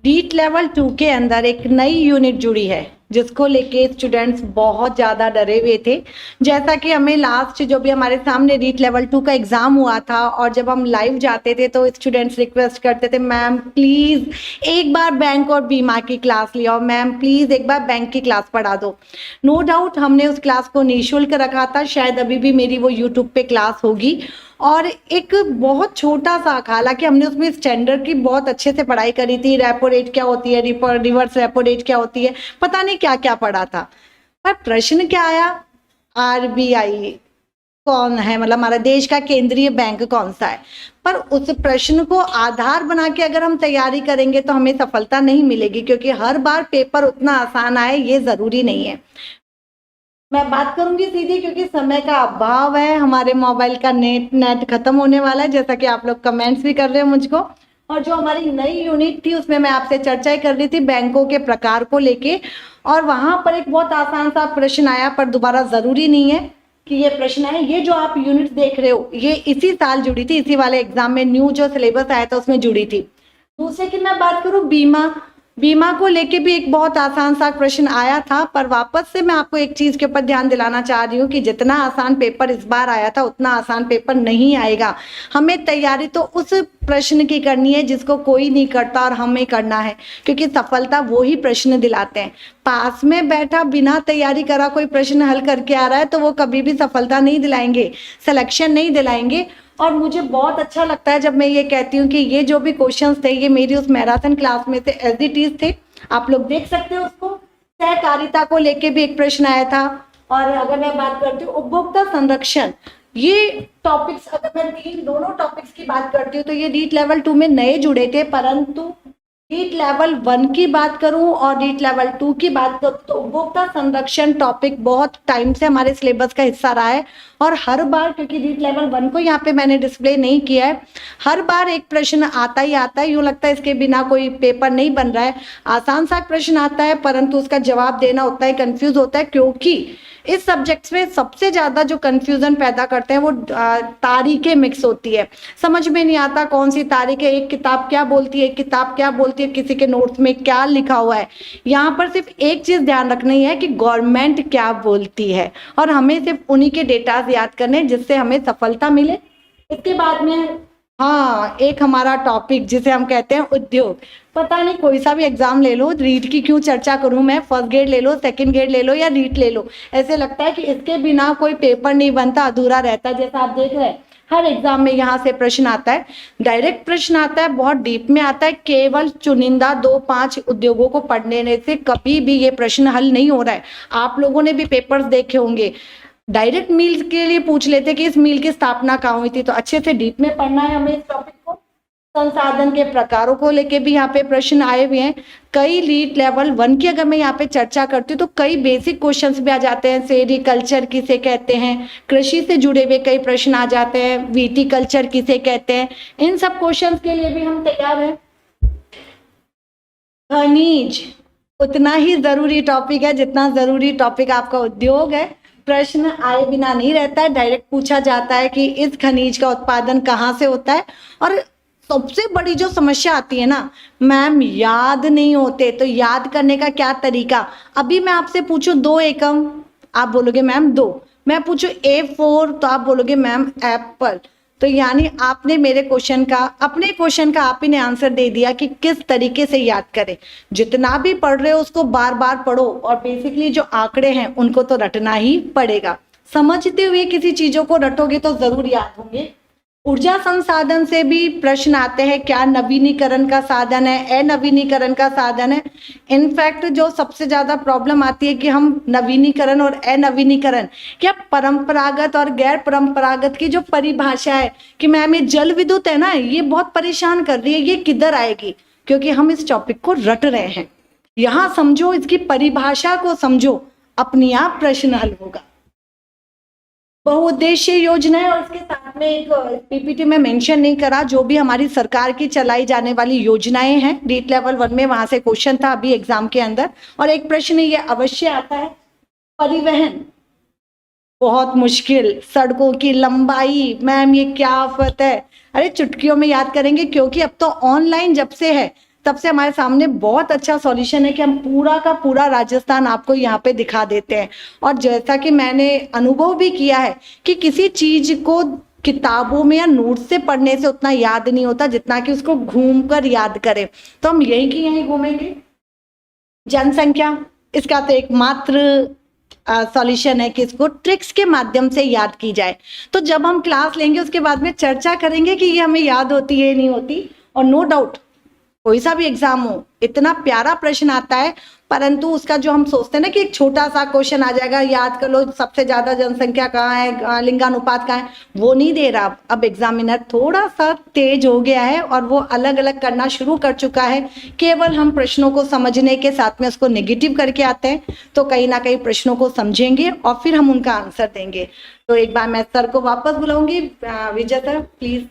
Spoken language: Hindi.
रीट लेवल 2 के अंदर एक नई यूनिट जुड़ी है जिसको लेके स्टूडेंट्स बहुत ज़्यादा डरे हुए थे। जैसा कि हमें लास्ट जो भी हमारे सामने रीट लेवल 2 का एग्ज़ाम हुआ था और जब हम लाइव जाते थे तो स्टूडेंट्स रिक्वेस्ट करते थे, मैम प्लीज़ एक बार बैंक और बीमा की क्लास लिया, मैम प्लीज़ एक बार बैंक की क्लास पढ़ा दो। नो डाउट हमने उस क्लास को निःशुल्क रखा था, शायद अभी भी मेरी वो यूट्यूब पे क्लास होगी। और एक बहुत छोटा सा, हालांकि हमने उसमें स्टैंडर्ड की बहुत अच्छे से पढ़ाई करी थी, रेपो रेट क्या होती है, रिवर्स रेपो रेट क्या होती है, पता नहीं क्या क्या पढ़ा था। पर प्रश्न क्या आया, आरबीआई कौन है, मतलब हमारा देश का केंद्रीय बैंक कौन सा है। पर उस प्रश्न को आधार बना के अगर हम तैयारी करेंगे तो हमें सफलता नहीं मिलेगी, क्योंकि हर बार पेपर उतना आसान आए ये जरूरी नहीं है। मैं बात करूंगी सीधी, क्योंकि समय का अभाव है, हमारे मोबाइल का नेट खत्म होने वाला है, जैसा कि आप लोग कमेंट्स भी कर रहे हो मुझको। और जो हमारी नई यूनिट थी उसमें मैं आपसे चर्चा कर रही थी बैंकों के प्रकार को लेके, और वहां पर एक बहुत आसान सा प्रश्न आया, पर दोबारा जरूरी नहीं है कि ये प्रश्न है। ये जो आप यूनिट देख रहे हो ये इसी साल जुड़ी थी, इसी वाले एग्जाम में न्यू जो सिलेबस आया था उसमें जुड़ी थी। दूसरे की मैं बात करूं, बीमा को लेके भी एक बहुत आसान सा प्रश्न आया था, पर वापस से मैं आपको एक चीज के ऊपर ध्यान दिलाना चाह रही हूँ कि जितना आसान पेपर इस बार आया था उतना आसान पेपर नहीं आएगा। हमें तैयारी तो उस प्रश्न की करनी है जिसको कोई नहीं करता और हमें करना है, क्योंकि सफलता वो ही प्रश्न दिलाते हैं। पास में बैठा बिना तैयारी करा कोई प्रश्न हल करके आ रहा है तो वो कभी भी सफलता नहीं दिलाएंगे, सिलेक्शन नहीं दिलाएंगे। और मुझे बहुत अच्छा लगता है जब मैं ये कहती हूँ कि ये जो भी क्वेश्चंस थे ये मेरी उस मैराथन क्लास में से एज इट इज थे, आप लोग देख सकते हो उसको। सहकारिता को लेके भी एक प्रश्न आया था। और अगर मैं बात करती हूँ उपभोक्ता संरक्षण, ये टॉपिक्स, अगर मैं दोनों टॉपिक्स की बात करती हूँ तो ये रीट लेवल 2 में नए जुड़े थे, परंतु रीट लेवल 1 की बात करूं और रीट लेवल 2 की बात करूं तो उपभोक्ता संरक्षण टॉपिक बहुत टाइम से हमारे सिलेबस का हिस्सा रहा है। और हर बार, क्योंकि रीट लेवल 1 को यहाँ पे मैंने डिस्प्ले नहीं किया है, हर बार एक प्रश्न आता ही आता है, यूँ लगता है इसके बिना कोई पेपर नहीं बन रहा है। आसान सा प्रश्न आता है परंतु उसका जवाब देना उतना ही कंफ्यूज होता है, क्योंकि इस सब्जेक्ट्स में सबसे ज्यादा जो कंफ्यूजन पैदा करते हैं वो तारीखें मिक्स होती है। समझ में नहीं आता कौन सी तारीख है, एक किताब क्या बोलती है, एक किताब क्या बोलती है, किसी के नोट्स में क्या लिखा हुआ है। यहाँ पर सिर्फ एक चीज ध्यान रखनी है कि गवर्नमेंट क्या बोलती है, और हमें सिर्फ उन्हीं के डेटाज याद करने जिससे हमें सफलता मिले। इसके बाद में हाँ, एक हमारा टॉपिक जिसे हम कहते हैं उद्योग। पता नहीं कोई सा भी एग्जाम ले लो, रीट की क्यों चर्चा करूं मैं, फर्स्ट ग्रेड ले लो, सेकंड ग्रेड ले लो या रीट ले लो, ऐसे लगता है कि इसके बिना कोई पेपर नहीं बनता, अधूरा रहता है। जैसा आप देख रहे हैं हर एग्जाम में यहाँ से प्रश्न आता है, डायरेक्ट प्रश्न आता है, बहुत डीप में आता है। केवल चुनिंदा 2-5 उद्योगों को पढ़ने से कभी भी ये प्रश्न हल नहीं हो रहा है। आप लोगों ने भी पेपर्स देखे होंगे, डायरेक्ट मील के लिए पूछ लेते कि इस मील की स्थापना कहाँ हुई थी, तो अच्छे से डीप में पढ़ना है हमें इस टॉपिक को। संसाधन के प्रकारों को लेके भी यहाँ पे प्रश्न आए हुए हैं। कई रीट लेवल 1 की अगर मैं यहाँ पे चर्चा करती हूँ तो कई बेसिक क्वेश्चंस भी आ जाते हैं। सेरिकल्चर किसे कहते हैं, कृषि से जुड़े हुए कई प्रश्न आ जाते हैं, विटिकल्चर किसे कहते हैं, इन सब क्वेश्चंस के लिए भी हम तैयार हैं। खनिज उतना ही जरूरी टॉपिक है जितना जरूरी टॉपिक आपका उद्योग है। प्रश्न आए बिना नहीं रहता है, डायरेक्ट पूछा जाता है कि इस खनिज का उत्पादन कहाँ से होता है। और सबसे बड़ी जो समस्या आती है ना, मैम याद नहीं होते, तो याद करने का क्या तरीका। अभी मैं आपसे पूछूं 2 एकम, आप बोलोगे मैम 2, मैं पूछूं A4 तो आप बोलोगे मैम एप्पल। तो यानी आपने मेरे क्वेश्चन का, अपने क्वेश्चन का आप ही ने आंसर दे दिया कि किस तरीके से याद करें। जितना भी पढ़ रहे हो उसको बार बार पढ़ो, और बेसिकली जो आंकड़े हैं उनको तो रटना ही पड़ेगा। समझते हुए किसी चीजों को रटोगे तो जरूर याद होंगे। ऊर्जा संसाधन से भी प्रश्न आते हैं, क्या नवीनीकरण का साधन है, अनवीनीकरण का साधन है। इनफैक्ट जो सबसे ज्यादा प्रॉब्लम आती है कि हम नवीनीकरण और अनवीनीकरण, क्या परंपरागत और गैर परंपरागत की जो परिभाषा है कि मैम ये जल विद्युत है ना, ये बहुत परेशान कर रही है, ये किधर आएगी, क्योंकि हम इस टॉपिक को रट रहे हैं। यहाँ समझो, इसकी परिभाषा को समझो, अपने आप प्रश्न हल होगा। बहुउद्देशीय योजना है, और इसके साथ में एक पीपीटी में मेंशन नहीं करा, जो भी हमारी सरकार की चलाई जाने वाली योजनाएं हैं रीट लेवल 1 में, वहां से क्वेश्चन था अभी एग्जाम के अंदर। और एक प्रश्न ये अवश्य आता है, परिवहन बहुत मुश्किल, सड़कों की लंबाई, मैम ये क्या आफत है। अरे चुटकियों में याद करेंगे, क्योंकि अब तो ऑनलाइन जब से है तब से हमारे सामने बहुत अच्छा सॉल्यूशन है कि हम पूरा का पूरा राजस्थान आपको यहाँ पे दिखा देते हैं। और जैसा कि मैंने अनुभव भी किया है कि किसी चीज को किताबों में या नोट से पढ़ने से उतना याद नहीं होता जितना कि उसको घूम कर याद करें। तो हम यहीं की यहीं घूमेंगे। जनसंख्या, इसका तो एकमात्र सॉल्यूशन है कि इसको ट्रिक्स के माध्यम से याद की जाए। तो जब हम क्लास लेंगे उसके बाद में चर्चा करेंगे कि ये हमें याद होती है नहीं होती। और नो डाउट कोई सा भी एग्जाम हो, इतना प्यारा प्रश्न आता है, परंतु उसका जो हम सोचते हैं ना कि एक छोटा सा क्वेश्चन आ जाएगा, याद कर लो सबसे ज्यादा जनसंख्या कहाँ है, लिंगानुपात कहाँ है, वो नहीं दे रहा। अब एग्जामिनर थोड़ा सा तेज हो गया है और वो अलग अलग करना शुरू कर चुका है। केवल हम प्रश्नों को समझने के साथ में उसको नेगेटिव करके आते हैं, तो कहीं ना कहीं प्रश्नों को समझेंगे और फिर हम उनका आंसर देंगे। तो एक बार मैं सर को वापस बुलाऊंगी। विजय सर प्लीज।